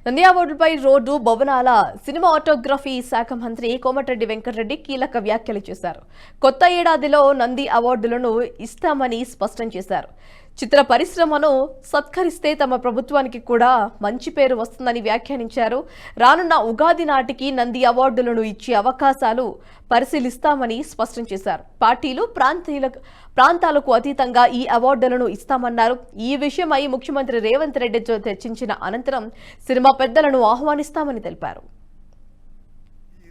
Nandi అవార్డుపై road భవనాల cinematography శాఖ మంత్రి కోమటిరెడ్డి వెంకటరెడ్డి కీలక వ్యాఖ్యలు చేశారు. కొత్త ఏడాదిలో నంది అవార్డులను ఇస్తామని స్పష్టం చేశారు. చిత్ర పరిశ్రమను సత్కరిస్తే తమ ప్రభుత్వానికి కూడా మంచి పేరు వస్తుందని వ్యాఖ్యానించారు. రానున్న ఉగాది నాటికి నంది అవార్డులను ఇచ్చే అవకాశాలు పరిశీలిస్తామని స్పష్టం చేశారు. పార్టీలు ప్రాంతాలకు అతీతంగా ఈ అవార్డులను ఇస్తామన్నారు. ఈ విషయమై ముఖ్యమంత్రి రేవంత్ రెడ్డితో చర్చించిన అనంతరం సినిమా పెద్దలను ఆహ్వానిస్తామని తెలిపారు.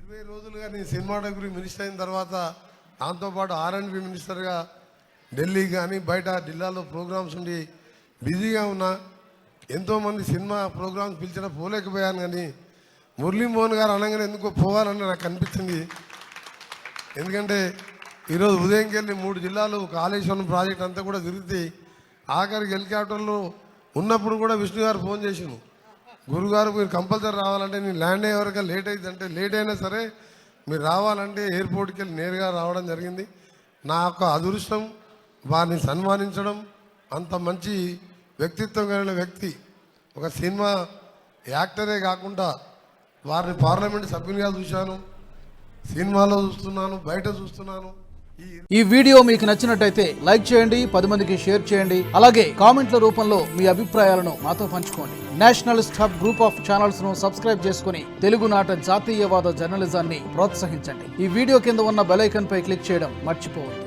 20 రోజులుగా నేను సినిమాటోగ్రఫీ మినిస్టర్ అయిన తర్వాత దాంతోపాటు R&B మినిస్టర్గా ఢిల్లీ కానీ బయట జిల్లాలో ప్రోగ్రామ్స్ ఉండి బిజీగా ఉన్నా. ఎంతోమంది సినిమా ప్రోగ్రామ్స్ పిలిచినా పోలేకపోయాను. కానీ మురళీమోహన్ గారు అనగానే ఎందుకో పోవాలని నాకు అనిపించింది. ఎందుకంటే ఈరోజు ఉదయంకి వెళ్ళి 3 జిల్లాలు కాళేశ్వరం ప్రాజెక్ట్ అంతా కూడా తిరిగితే ఆఖరికి హెలికాప్టర్లో ఉన్నప్పుడు కూడా విష్ణు గారు ఫోన్ చేసాను, గురుగారు మీరు కంపల్సరీ రావాలంటే నేను ల్యాండ్ అయ్యే వరకు లేట్ అవుతుందంటే లేట్ అయినా సరే మీరు రావాలంటే ఎయిర్పోర్ట్కి వెళ్ళి నేరుగా రావడం జరిగింది. నా యొక్క అదృష్టం వారిని సన్మానించడం. అంత మంచి వ్యక్తిత్వం కలిగిన వ్యక్తి, ఒక సినిమా యాక్టరే కాకుండా వారిని పార్లమెంట్ సభ్యునిగా చూశాను, సినిమాలో చూస్తున్నాను, బయట చూస్తున్నాను. ఈ వీడియో మీకు నచ్చినట్టయితే లైక్ చేయండి, 10 మందికి షేర్ చేయండి. అలాగే కామెంట్ల రూపంలో మీ అభిప్రాయాలను మాతో పంచుకోండి. Nationalist hub group of channels ను సబ్స్క్రైబ్ చేసుకుని తెలుగునాట జాతీయవాద జర్నలిజాన్ని ప్రోత్సహించండి. ఈ వీడియో కింద ఉన్న బెల్ ఐకాన్ పై క్లిక్ చేయడం మర్చిపోవద్దు.